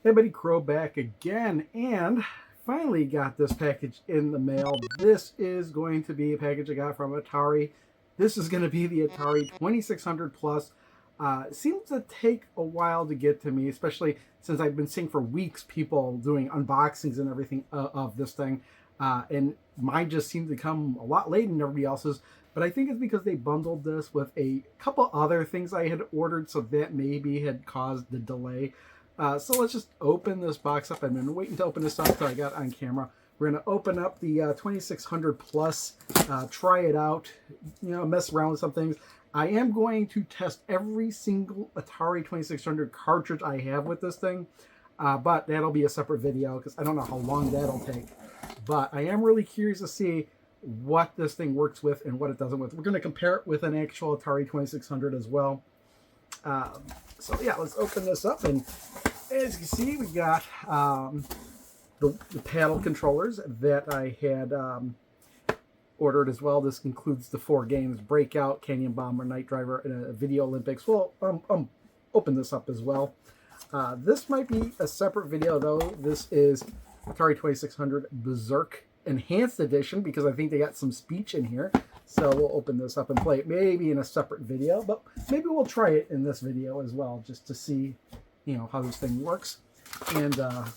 Hey buddy, Crow back again, and finally got this package in the mail. This is going to be a package I got from Atari. This is going to be the Atari 2600 Plus. It seems to take a while to get to me, especially since I've been seeing for weeks people doing unboxings and everything of this thing. And mine just seemed to come a lot later than everybody else's. But I think it's because they bundled this with a couple other things I had ordered, so that maybe had caused the delay. So let's just open this box up. I've been waiting to open this up until I got on camera. We're going to open up the 2600 Plus, try it out, mess around with some things. I am going to test every single Atari 2600 cartridge I have with this thing, but that'll be a separate video because I don't know how long that'll take. But I am really curious to see what this thing works with and what it doesn't with. We're going to compare it with an actual Atari 2600 as well. So yeah, let's open this up, and as you can see, we got the paddle controllers that I had ordered as well. This includes the 4 games: Breakout, Canyon Bomber, Night Driver, and a Video Olympics. Well, open this up as well. This might be a separate video though. This is Atari 2600 Berserk Enhanced Edition because I think they got some speech in here. So we'll open this up and play it maybe in a separate video, but maybe we'll try it in this video as well just to see, how this thing works. And got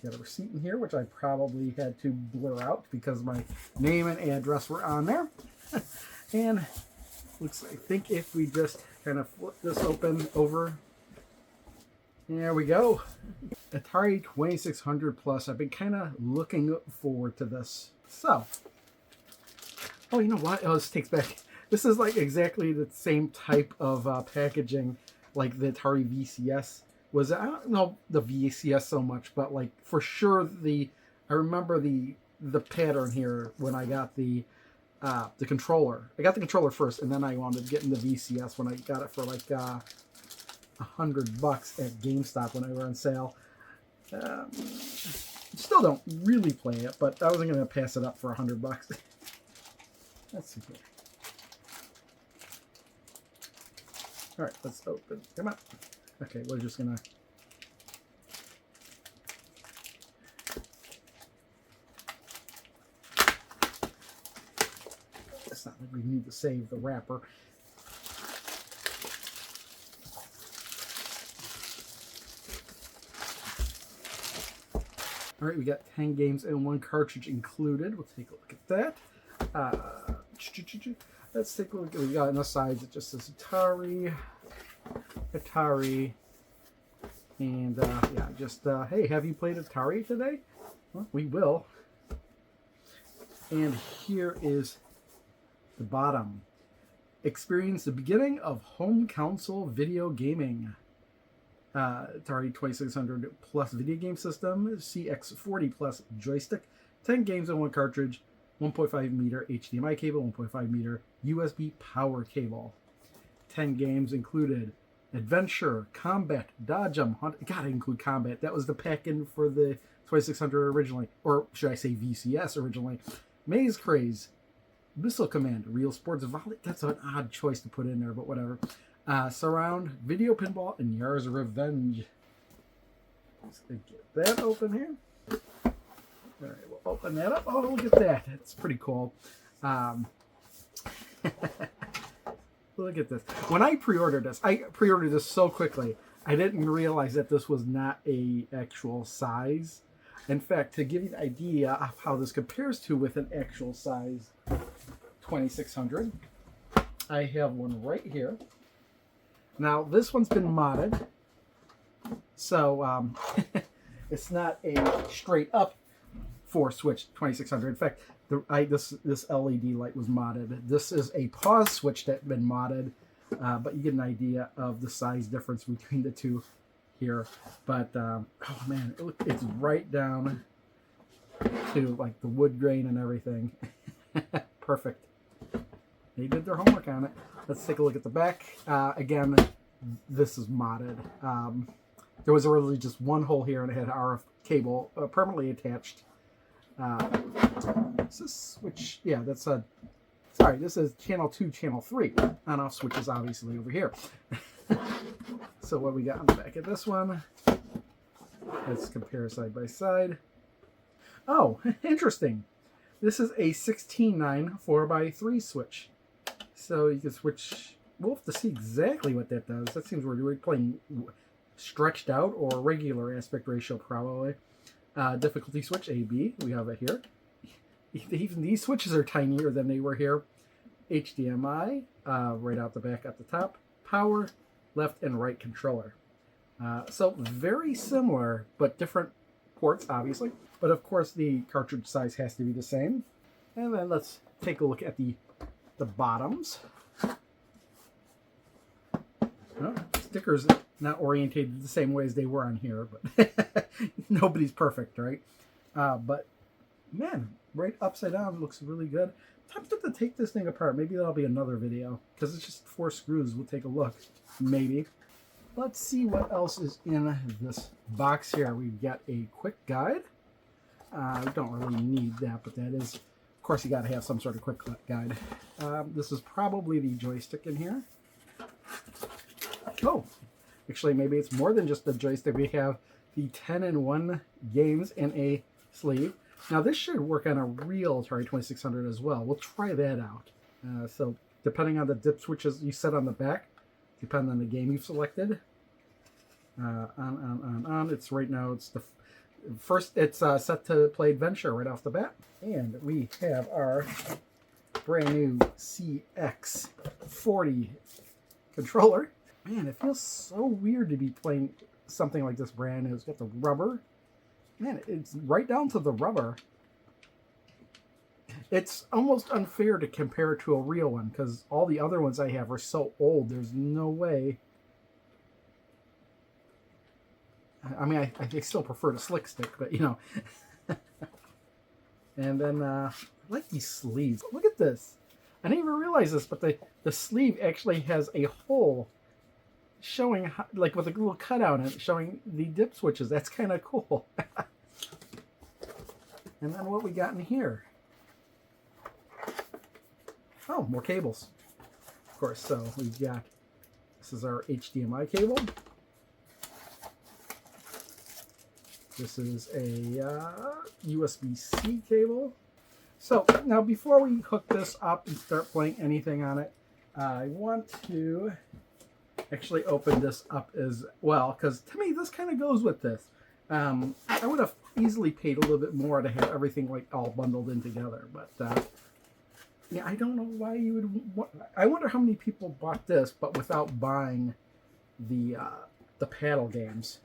a receipt in here, which I probably had to blur out because my name and address were on there. And I think if we just kind of flip this open over, there we go. Atari 2600 Plus. I've been kind of looking forward to this. So, oh, you know what? Oh, this takes back. This is like exactly the same type of packaging like the Atari VCS was. I don't know the VCS so much, but like for sure I remember the pattern here when I got the controller. I got the controller first, and then I wound up getting the VCS when I got it for like $100 at GameStop when I were on sale. Still don't really play it, but I wasn't going to pass it up for $100. Let's see here. All right, let's open. Come on. Okay, we're just gonna. It's not like we need to save the wrapper. All right, we got 10 games and 1 cartridge included. We'll take a look at that. Let's take a look. We got on the sides. It just says Atari, and yeah, just hey, have you played Atari today? Well, we will. And here is the bottom. Experience the beginning of home console video gaming. Atari 2600 Plus video game system, CX40 Plus joystick, 10 games and 1 cartridge, 1.5 meter HDMI cable, 1.5 meter USB power cable. 10 games included: Adventure, Combat, Dodge 'em, Hunt. Gotta include Combat. That was the pack-in for the 2600 originally, or should I say VCS originally. Maze Craze, Missile Command, Real Sports Volley. That's an odd choice to put in there, but whatever. Surround, Video Pinball, and Yar's Revenge. Let's get that open here. All right, we'll open that up. Oh, look at that. That's pretty cool. Look at this. When I pre-ordered this so quickly, I didn't realize that this was not a actual size. In fact, to give you an idea of how this compares to with an actual size 2600, I have one right here. Now, this one's been modded, so it's not a straight up 4-switch 2600. In fact, this LED light was modded. This is a pause switch that's been modded, but you get an idea of the size difference between the two here. But oh man, it's right down to like the wood grain and everything. Perfect. They did their homework on it. Let's take a look at the back. Again, this is modded. There was originally just one hole here, and it had RF cable permanently attached. Is this switch? Yeah, that's a. Sorry, this is channel 2, channel 3. On-off switch is obviously over here. So what we got on the back of this one? Let's compare side by side. Oh, interesting. This is a 16:9 4x3 switch. So you can switch. We'll have to see exactly what that does. That seems we're playing stretched out or regular aspect ratio probably. Difficulty switch AB. We have it here. Even these switches are tinier than they were here. HDMI, right out the back at the top. Power, left and right controller. So very similar, but different ports, obviously. But of course, the cartridge size has to be the same. And then let's take a look at the bottoms. Well, stickers not orientated the same way as they were on here, but nobody's perfect, right? But man, right upside down looks really good. Tempted to take this thing apart. Maybe that'll be another video because it's just 4 screws. We'll take a look, maybe. Let's see what else is in this box here. We've got a quick guide. We don't really need that, but that is, of course, you got to have some sort of quick guide. This is probably the joystick in here. Oh, actually, maybe it's more than just the joystick. We have the 10-in-1 games in a sleeve. Now, this should work on a real Atari 2600 as well. We'll try that out. So, depending on the dip switches you set on the back, depending on the game you've selected. On. It's right now, it's the first, it's set to play Adventure right off the bat. And we have our brand new CX40 controller. Man, it feels so weird to be playing something like this brand new. It's got the rubber. Man, it's right down to the rubber. It's almost unfair to compare it to a real one because all the other ones I have are so old. There's no way. I mean, I still prefer the slick stick, but you know. And then I like these sleeves. Look at this. I didn't even realize this, but the sleeve actually has a hole showing, like with a little cutout in it, showing the dip switches. That's kind of cool. And then what we got in here? Oh, more cables. Of course, so we've got, this is our HDMI cable. This is a USB-C cable. So now before we hook this up and start playing anything on it, I want to actually open this up as well, because to me this kind of goes with this. I would have easily paid a little bit more to have everything like all bundled in together, but yeah, I don't know why you would. I wonder how many people bought this but without buying the paddle games.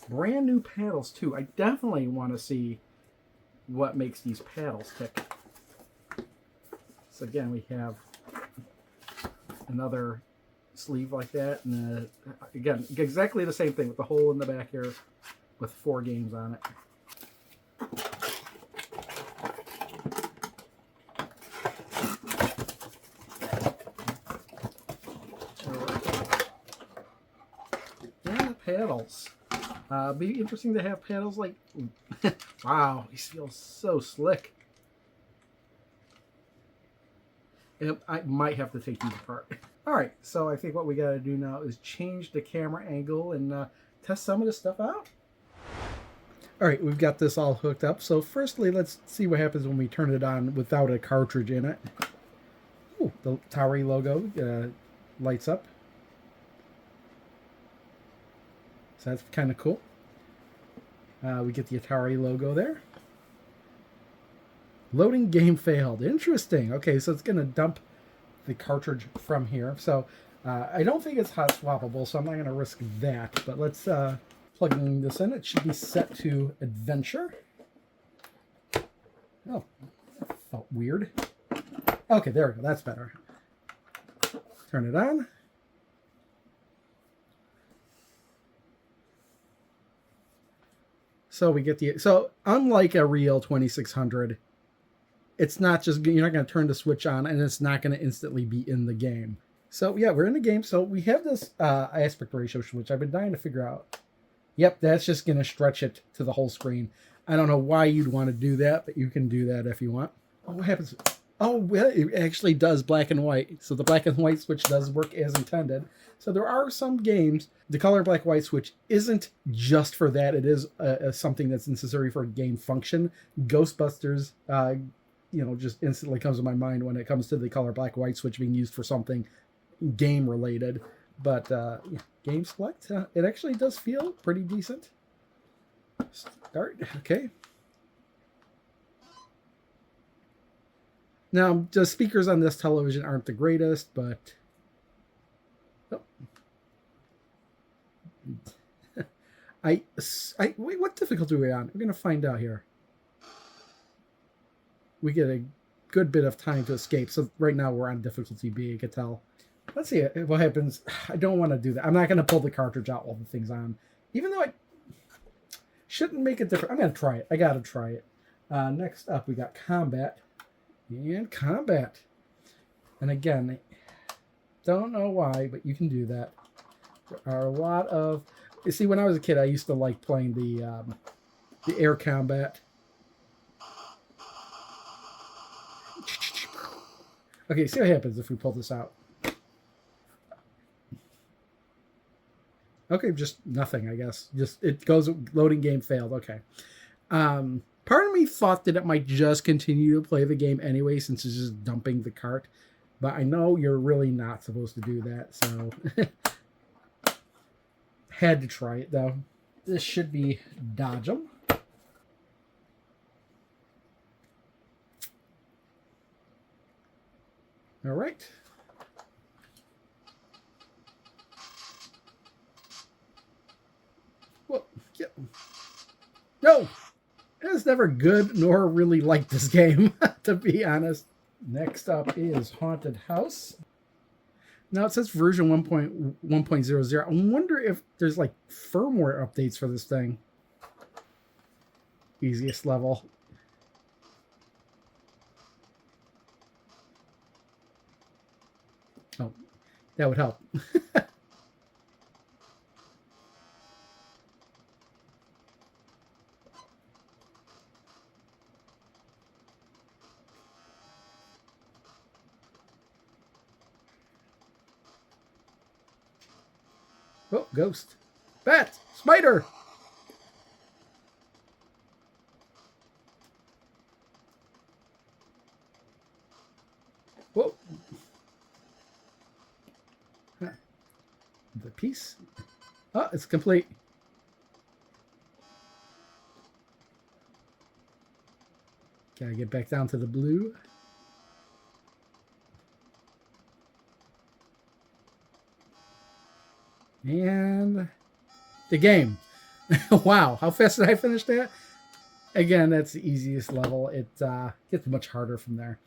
Brand new paddles too. I definitely want to see what makes these paddles tick. So again, we have another sleeve like that, and again, exactly the same thing with the hole in the back here with 4 games on it. And the paddles. Be interesting to have paddles like, wow, these feel so slick. And I might have to take these apart. All right, so I think what we got to do now is change the camera angle and test some of this stuff out. All right, we've got this all hooked up. So firstly, let's see what happens when we turn it on without a cartridge in it. Ooh, the Atari logo lights up. So that's kind of cool. We get the Atari logo there. Loading game failed. Interesting. Okay, so it's going to dump the cartridge from here. So I don't think it's hot swappable, so I'm not going to risk that. But let's plug this in. It should be set to Adventure. Oh, that felt weird. Okay, there we go. That's better. Turn it on. So we get the, so unlike a real 2600, it's not just, you're not going to turn the switch on and it's not going to instantly be in the game. So yeah, we're in the game. So we have this aspect ratio switch. I've been dying to figure out. Yep, that's just going to stretch it to the whole screen. I don't know why you'd want to do that, but you can do that if you want. What happens? Oh, well, it actually does black and white. So the black and white switch does work as intended. So there are some games, the color black white switch isn't just for that. It is something that's necessary for game function. Ghostbusters, just instantly comes to my mind when it comes to the color black white switch being used for something game related. But game select, it actually does feel pretty decent. Start, okay. Now, the speakers on this television aren't the greatest, but... Oh. Wait, what difficulty are we on? We're going to find out here. We get a good bit of time to escape. So right now we're on difficulty B, you can tell. Let's see what happens. I don't want to do that. I'm not going to pull the cartridge out while the thing's on. Even though I shouldn't make a difference. I'm going to try it. I got to try it. Next up, we got combat. And combat. And again, don't know why, but you can do that. There are a lot of... You see, when I was a kid, I used to like playing the air combat. Okay, see what happens if we pull this out. Okay, just nothing, I guess. Just it goes, loading game failed. Okay. Part of me thought that it might just continue to play the game anyway, since it's just dumping the cart. But I know you're really not supposed to do that, so... Had to try it, though. This should be dodge 'em. All right. Well, yeah. No! I was never good nor really liked this game, to be honest. Next up is Haunted House. Now it says version 1.00. I wonder if there's like firmware updates for this thing. Easiest level. Oh, that would help. Oh, ghost. Bat! Spider! Whoa. Huh. The piece. Oh, it's complete. Gotta get back down to the blue. And the game. Wow, how fast did I finish that? Again, that's the easiest level. It gets much harder from there.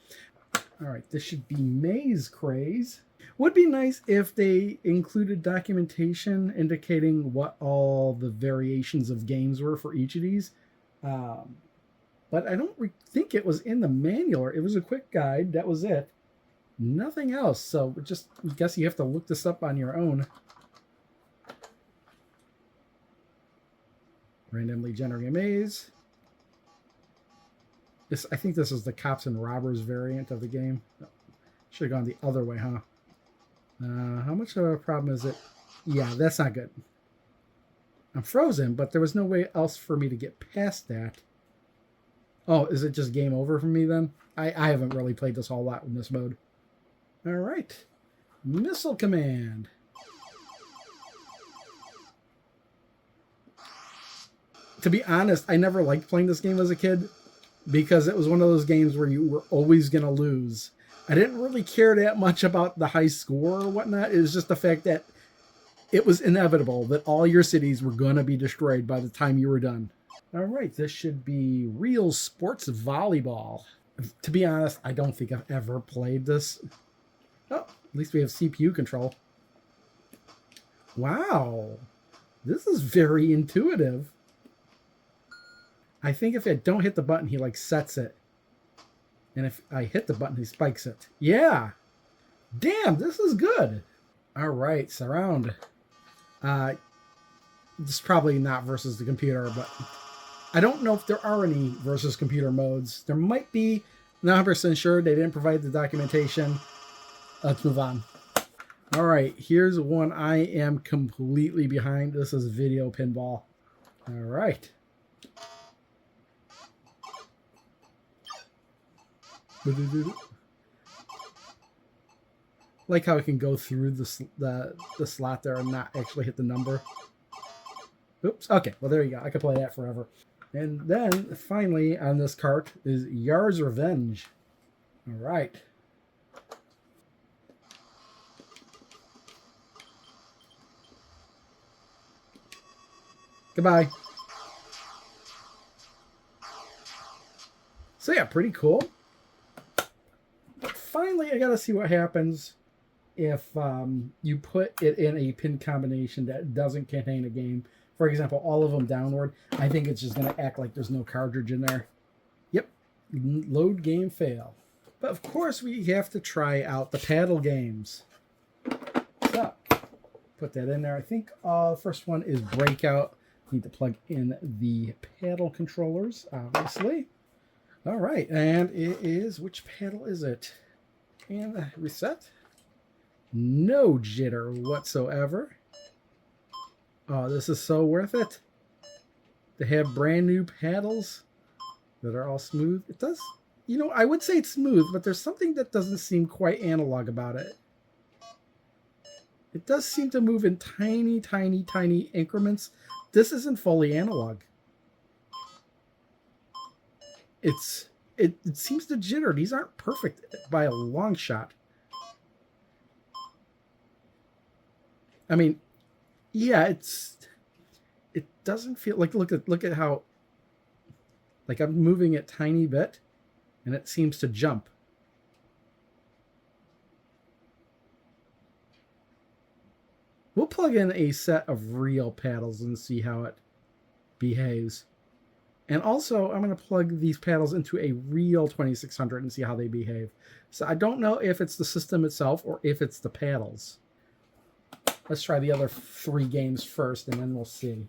All right, this should be Maze Craze. Would be nice if they included documentation indicating what all the variations of games were for each of these. But I don't think it was in the manual. It was a quick guide. That was it. Nothing else. So just, I guess you have to look this up on your own. Randomly generating a maze. I think this is the cops and robbers variant of the game. Should have gone the other way, huh? How much of a problem is it? Yeah, that's not good. I'm frozen, but there was no way else for me to get past that. Oh, is it just game over for me then? I haven't really played this whole lot in this mode. All right. Missile Command. To be honest, I never liked playing this game as a kid because it was one of those games where you were always going to lose. I didn't really care that much about the high score or whatnot. It was just the fact that it was inevitable that all your cities were going to be destroyed by the time you were done. All right, this should be Real Sports Volleyball. To be honest, I don't think I've ever played this. Oh, at least we have CPU control. Wow, this is very intuitive. I think if I don't hit the button, he like sets it. And if I hit the button, he spikes it. Yeah. Damn, this is good. All right, surround. This is probably not versus the computer, but I don't know if there are any versus computer modes. There might be, Not 100% sure. They didn't provide the documentation. Let's move on. All right, here's one I am completely behind. This is video pinball. All right. Like how it can go through the slot there and not actually hit the number. Oops. Okay, well, there you go. I could play that forever. And then, finally, on this cart is Yar's Revenge. All right. Goodbye. So yeah, pretty cool. But finally, I gotta see what happens if you put it in a pin combination that doesn't contain a game. For example, all of them downward. I think it's just gonna act like there's no cartridge in there. Yep, load game fail. But of course, we have to try out the paddle games. So, put that in there. I think the first one is Breakout. Need to plug in the paddle controllers, obviously. All right, and it is, which paddle is it? And reset. No jitter whatsoever. Oh, this is so worth it. They have brand new paddles that are all smooth. It does, you know, I would say it's smooth, but there's something that doesn't seem quite analog about it. It does seem to move in tiny, tiny, tiny increments. This isn't fully analog. It seems to jitter. These aren't perfect by a long shot. I mean, yeah, it doesn't feel like, look at how, like, I'm moving it tiny bit and it seems to jump. We'll plug in a set of real paddles and see how it behaves. And also, I'm going to plug these paddles into a real 2600 and see how they behave. So I don't know if it's the system itself or if it's the paddles. Let's try the other 3 games first, and then we'll see.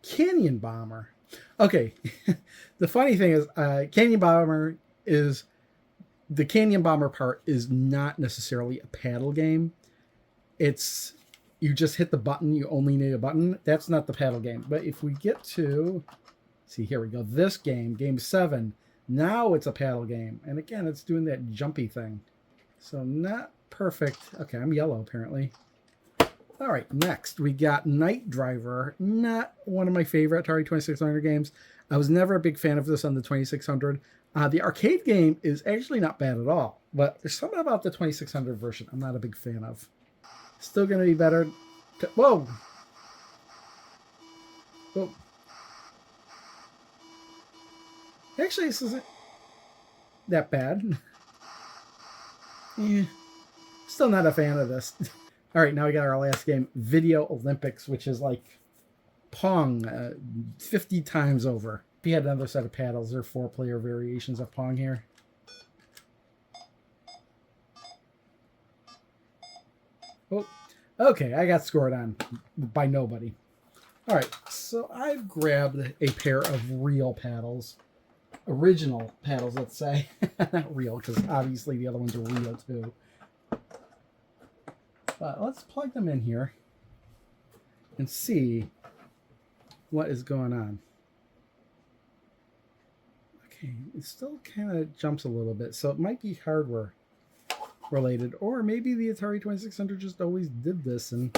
Canyon Bomber. Okay, the funny thing is, Canyon Bomber is... The Canyon Bomber part is not necessarily a paddle game. It's... You just hit the button. You only need a button. That's not the paddle game. But if we get to... See, here we go. This game, game 7. Now it's a paddle game. And again, it's doing that jumpy thing. So not perfect. Okay, I'm yellow, apparently. All right, next we got Night Driver. Not one of my favorite Atari 2600 games. I was never a big fan of this on the 2600. The arcade game is actually not bad at all. But there's something about the 2600 version I'm not a big fan of. Still going to be better. Whoa! Whoa. Actually, this isn't that bad. Yeah. Still not a fan of this. All right, now we got our last game, Video Olympics, which is like Pong 50 times over. If you had another set of paddles, there are 4-player variations of Pong here. Oh, okay, I got scored on by nobody. All right, so I've grabbed a pair of real paddles. Original paddles, let's say. Not real, because obviously the other ones are real too. But let's plug them in here and see what is going on. Okay, it still kind of jumps a little bit, so it might be hardware related, or maybe the Atari 2600 just always did this and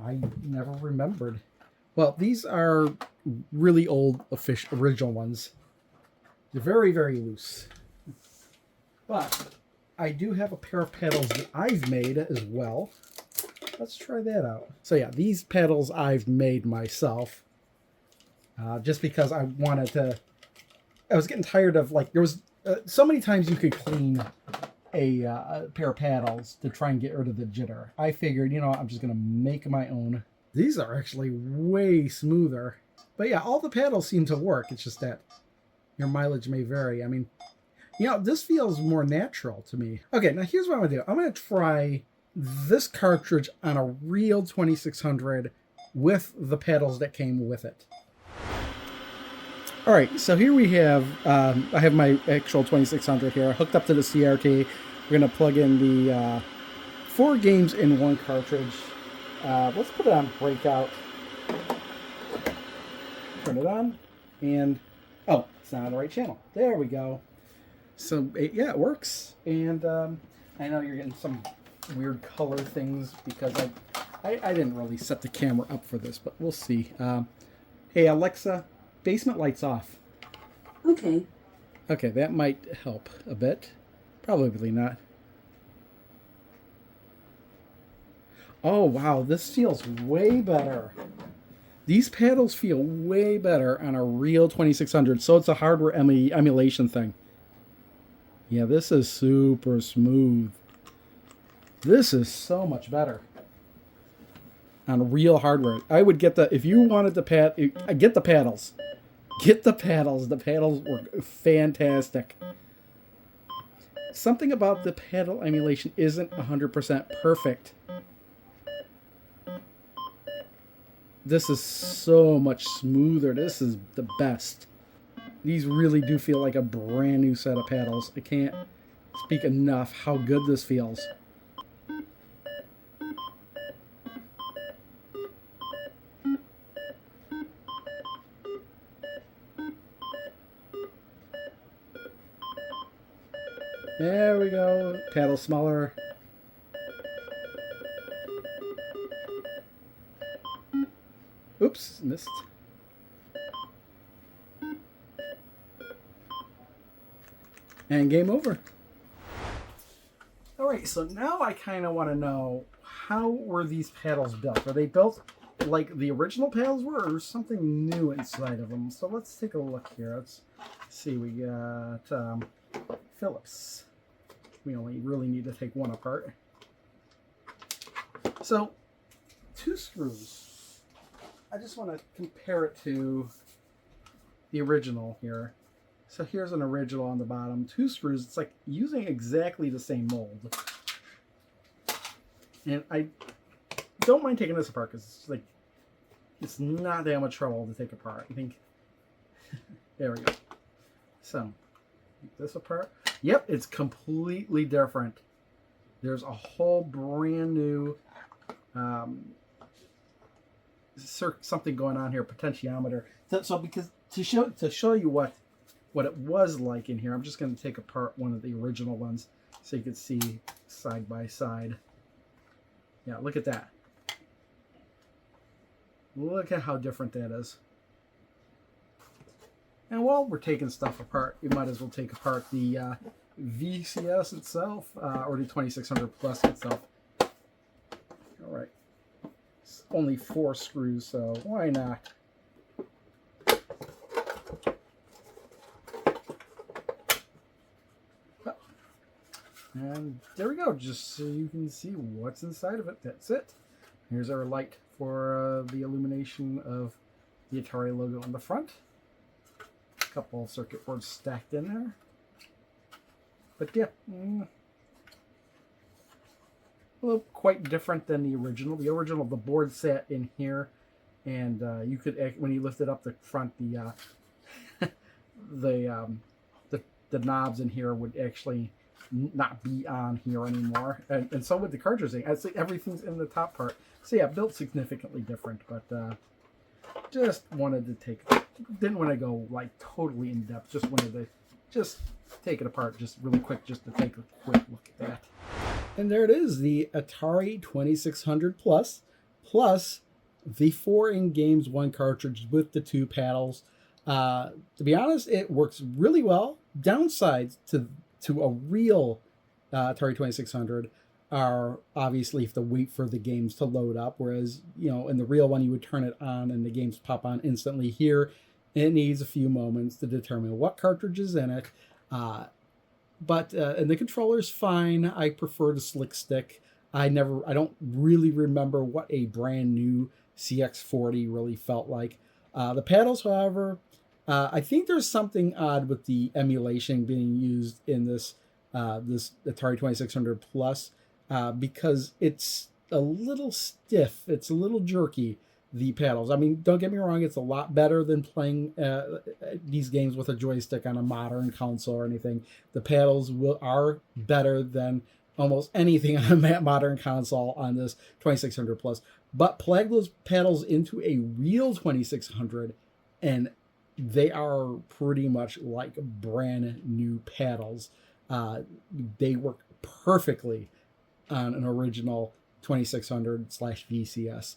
I never remembered. Well, these are really old original ones. They're very, very loose. But I do have a pair of paddles that I've made as well. Let's try that out. So yeah, these paddles I've made myself. Just because I wanted to... I was getting tired of, like, there was so many times you could clean a pair of paddles to try and get rid of the jitter. I figured, you know, I'm just going to make my own. These are actually way smoother. But yeah, all the paddles seem to work. It's just that your mileage may vary. I mean, you know, this feels more natural to me. Okay, now here's what I'm going to do. I'm going to try this cartridge on a real 2600 with the paddles that came with it. All right, so here we have, I have my actual 2600 here hooked up to the CRT. We're going to plug in the 4 games in one cartridge. Let's put it on breakout. Turn it on, and oh, it's not on the right channel. There we go. So yeah, it works. And I know you're getting some weird color things because I didn't really set the camera up for this, but we'll see. Hey Alexa, basement lights off. Okay. Okay, that might help a bit. Probably not. Oh wow, this feels way better. These paddles feel way better on a real 2600, so it's a hardware emulation thing. Yeah, this is super smooth. This is so much better on real hardware. I would get if you wanted the get the paddles. Get the paddles. The paddles were fantastic. Something about the paddle emulation isn't 100% perfect. This is so much smoother. This is the best. These really do feel like a brand new set of paddles. I can't speak enough how good this feels. There we go. Paddle smaller. Oops, missed. And game over. All right, so now I kind of want to know, how were these paddles built? Are they built like the original paddles were, or something new inside of them? So let's take a look here. Let's see. We got Phillips. We only really need to take one apart. So 2 screws. I just want to compare it to the original here. So here's an original on the bottom, 2 screws. It's like using exactly the same mold. And I don't mind taking this apart because it's like, it's not that much trouble to take apart. I think, there we go. So, take this apart. Yep, it's completely different. There's a whole brand new something going on here, potentiometer. So because to show you what it was like in here, I'm just going to take apart one of the original ones so you can see side by side. Yeah, look at that. Look at how different that is. And while we're taking stuff apart, you might as well take apart the VCS itself, or the 2600 Plus itself. All right. It's only 4 screws, so why not? And there we go, just so you can see what's inside of it. That's it. Here's our light for the illumination of the Atari logo on the front. A couple of circuit boards stacked in there. But yeah, a little quite different than the original. The original, the board sat in here, and you could, when you lifted up the front, the the knobs in here would actually not be on here anymore, and so would the cartridge thing. I'd say everything's in the top part. So yeah, built significantly different, but just wanted to didn't want to go like totally in depth. Just wanted to just take it apart just really quick, just to take a quick look at that. And there it is, the Atari 2600 Plus the 4 in games, 1 cartridge with the 2 paddles. To be honest, it works really well. Downsides to a real Atari 2600 are obviously you have to wait for the games to load up, whereas in the real one you would turn it on and the games pop on instantly. Here it needs a few moments to determine what cartridge is in it, but and the controller's fine. I prefer the slick stick. I don't really remember what a brand new CX40 really felt like. The paddles, however, I think there's something odd with the emulation being used in this Atari 2600 Plus, because it's a little stiff, it's a little jerky. the paddles. I mean, don't get me wrong, it's a lot better than playing these games with a joystick on a modern console or anything. The paddles are better than almost anything on a modern console on this 2600 plus. But plug those paddles into a real 2600 and they are pretty much like brand new paddles. They work perfectly on an original 2600/VCS.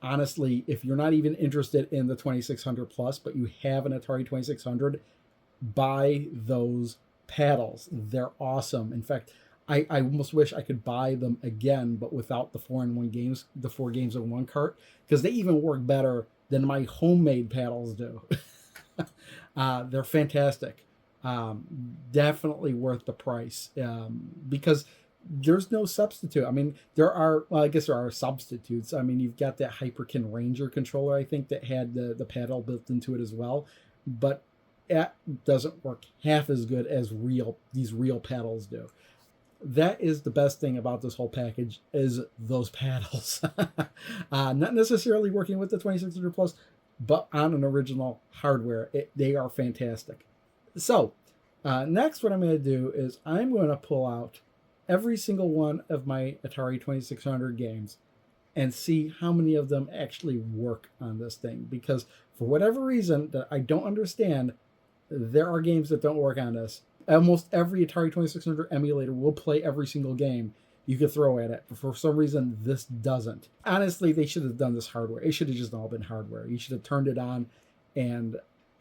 Honestly, if you're not even interested in the 2600 plus, but you have an Atari 2600, buy those paddles. They're awesome. In fact, I almost wish I could buy them again, but without the 4-in-1 games, the 4 games in one cart, because they even work better than my homemade paddles do. They're fantastic. Definitely worth the price, because there's no substitute. I mean, I guess there are substitutes. I mean, you've got that Hyperkin Ranger controller, I think, that had the paddle built into it as well, but it doesn't work half as good as these real paddles do. That is the best thing about this whole package, is those paddles. Not necessarily working with the 2600 plus, but on an original hardware. They are fantastic. So next, what I'm going to do is I'm going to pull out every single one of my Atari 2600 games and see how many of them actually work on this thing. Because for whatever reason that I don't understand, there are games that don't work on this. Almost every Atari 2600 emulator will play every single game you could throw at it, but for some reason this doesn't. Honestly, they should have done this hardware. It should have just all been hardware. You should have turned it on and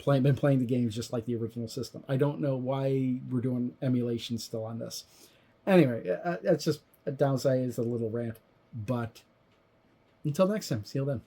been playing the games just like the original system. I don't know why we're doing emulation still on this. Anyway, that's just a downside. It's a little rant, but until next time, see you then.